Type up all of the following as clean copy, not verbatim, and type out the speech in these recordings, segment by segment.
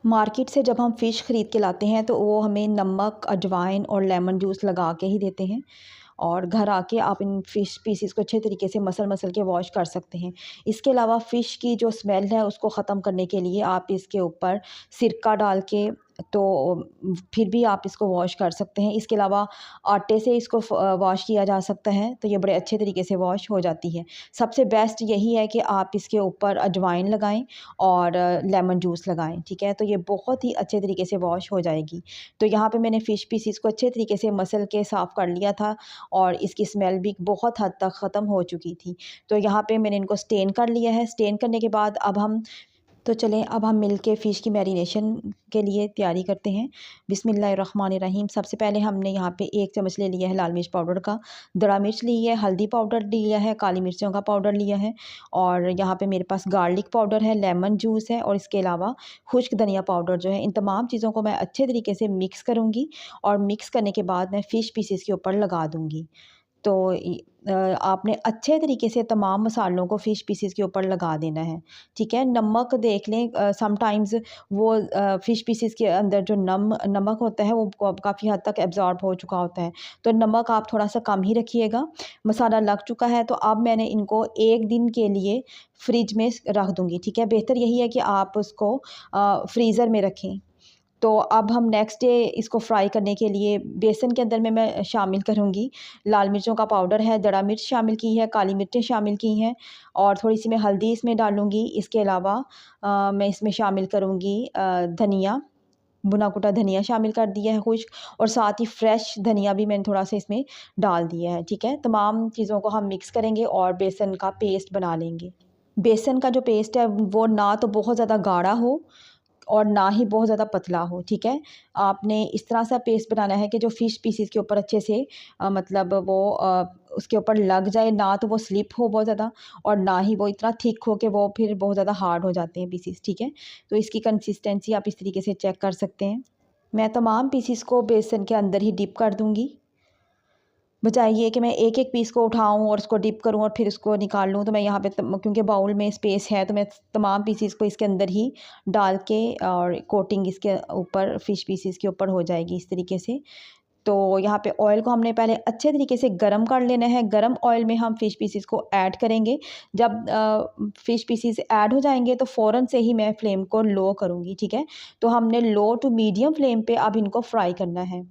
Market से जब हम फ़िश ख़रीद के लाते हैं तो वो हमें नमक, अजवाइन और लेमन जूस लगा के ही देते हैं। और घर आके आप इन फ़िश पीसेस को अच्छे तरीके से मसल-मसल के वॉश कर सकते हैं। इसके अलावा फ़िश की जो स्मेल है उसको ख़त्म करने के लिए आप इसके ऊपर सिरका डाल के तो फिर भी आप इसको वॉश कर सकते हैं। इसके अलावा आटे से इसको वॉश किया जा सकता है, तो ये बड़े अच्छे तरीके से वॉश हो जाती है। सबसे बेस्ट यही है कि आप इसके ऊपर अजवाइन लगाएँ और लेमन जूस लगाएँ, ठीक है? तो ये बहुत ही अच्छे तरीके से वॉश हो जाएगी। तो यहाँ पे मैंने फ़िश पीसेस को अच्छे तरीके से मसल के साफ़ कर लिया था और इसकी स्मेल भी बहुत हद तक ख़त्म हो चुकी थी। तो यहाँ पे मैंने इनको स्टेन कर लिया है। स्टेन करने के बाद तो चलें अब हम मिल के फ़िश की मैरिनेशन के लिए तैयारी करते हैं। बिस्मिल्लाहिर्रहमानिर्रहीम। सबसे पहले हमने यहाँ पे 1 चम्मच ले लिया है लाल मिर्च पाउडर का, दड़ा मिर्च ली है, हल्दी पाउडर लिया है, काली मिर्चों का पाउडर लिया है और यहाँ पे मेरे पास गार्लिक पाउडर है, लेमन जूस है और इसके अलावा खुश्क धनिया पाउडर जो है। इन तमाम चीज़ों को मैं अच्छे तरीके से मिक्स करूँगी और मिक्स करने के बाद मैं फ़िश पीसेस के ऊपर लगा दूँगी। तो आपने अच्छे तरीके से तमाम मसालों को फ़िश पीसेस के ऊपर लगा देना है, ठीक है? नमक देख लें, समटाइम्स वो फ़िश पीसेस के अंदर जो नमक होता है वो काफ़ी हद तक एब्ज़ॉर्ब हो चुका होता है, तो नमक आप थोड़ा-सा कम ही रखिएगा। मसाला लग चुका है तो अब मैंने इनको 1 दिन के लिए फ्रिज में रख दूँगी, ठीक है? बेहतर यही है कि आप उसको फ्रीज़र में रखें। तो अब हम नेक्स्ट डे इसको फ्राई करने के लिए बेसन के अंदर में मैं शामिल करूँगी लाल मिर्चों का पाउडर है, दड़ा मिर्च शामिल की है, काली मिर्चें शामिल की हैं और थोड़ी-सी मैं हल्दी इसमें डालूँगी। इसके अलावा मैं इसमें शामिल करूँगी धनिया, भुना-कुटा धनिया शामिल कर दिया है खुश्क और साथ ही फ्रेश धनिया भी मैंने थोड़ा-सा इसमें डाल दिया है, ठीक है? तमाम चीज़ों को हम मिक्स करेंगे और बेसन का पेस्ट बना लेंगे। बेसन का जो पेस्ट है वो ना तो बहुत ज़्यादा गाढ़ा हो और ना ही बहुत ज़्यादा पतला हो, ठीक है? आपने इस तरह सा पेस्ट बनाना है कि जो फ़िश पीसेस के ऊपर अच्छे से मतलब वो उसके ऊपर लग जाए, ना तो वो स्लिप हो बहुत ज़्यादा और ना ही वो इतना थिक हो कि वो फिर बहुत ज़्यादा हार्ड हो जाते हैं पीसेस, ठीक है? तो इसकी कंसिस्टेंसी आप इस तरीके से चेक कर सकते हैं। मैं तमाम पीसेस को बेसन के अंदर ही डिप कर दूँगी। बजाय ये कि मैं एक-एक पीस को उठाऊँ और उसको डिप करूँ और फिर उसको निकाल लूँ, तो मैं यहाँ पे क्योंकि बाउल में स्पेस है, तो मैं तमाम पीसेस को इसके अंदर ही डाल के और कोटिंग इसके ऊपर फ़िश पीसेस के ऊपर हो जाएगी इस तरीके से। तो यहाँ पे ऑयल को हमने पहले अच्छे तरीके से गरम कर लेना है। गरम ऑयल में हम फ़िश पीसेस को ऐड करेंगे। जब फ़िश पीसेस ऐड हो जाएँगे तो फ़ौरन से ही मैं फ्लेम को लो करूँगी, ठीक है? तो हमने लो टू मीडियम फ्लेम पे अब इनको फ्राई करना है।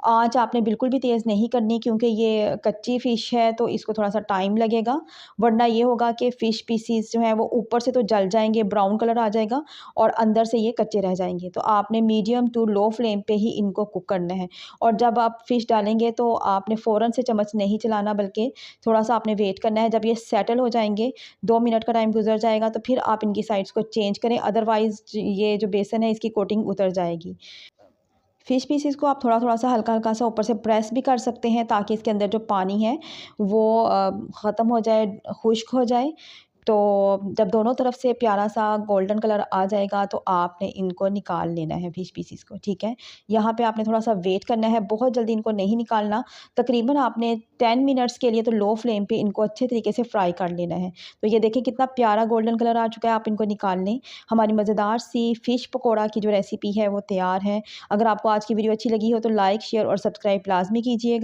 आँच आपने बिल्कुल भी तेज़ नहीं करनी क्योंकि ये कच्ची फ़िश है तो इसको थोड़ा-सा टाइम लगेगा, वरना ये होगा कि फ़िश पीसेस जो हैं वो ऊपर से तो जल जाएँगे, ब्राउन कलर आ जाएगा और अंदर से ये कच्चे रह जाएँगे। तो आपने मीडियम टू लो फ्लेम पे ही इनको कुक करना है और जब आप फ़िश डालेंगे तो आपने फ़ौरन से चम्मच नहीं चलाना बल्कि थोड़ा-सा आपने वेट करना है। जब ये सेटल हो जाएँगे, 2 मिनट का टाइम गुज़र जाएगा तो फिर आप इनकी साइड्स को चेंज करें, अदरवाइज़ ये जो बेसन है इसकी कोटिंग उतर जाएगी। फ़िश पीसेस को आप थोड़ा-थोड़ा सा हल्का-हल्का सा ऊपर से प्रेस भी कर सकते हैं ताकि इसके अंदर जो पानी है वो ख़त्म हो जाए, खुश्क हो जाए। तो जब दोनों तरफ से प्यारा-सा गोल्डन कलर आ जाएगा तो आपने इनको निकाल लेना है फ़िश पीसेस को, ठीक है? यहाँ पे आपने थोड़ा-सा वेट करना है, बहुत जल्दी इनको नहीं निकालना। तकरीबन आपने 10 मिनट्स के लिए तो लो फ्लेम पे इनको अच्छे तरीके से फ्राई कर लेना है। तो ये देखिए कितना प्यारा गोल्डन कलर आ चुका है, आप इनको निकाल लें। हमारी मज़ेदार सी फ़िश पकोड़ा की जो रेसिपी है वो तैयार है। अगर आपको आज की वीडियो अच्छी लगी हो तो लाइक, शेयर और सब्सक्राइब लाज़मी कीजिएगा।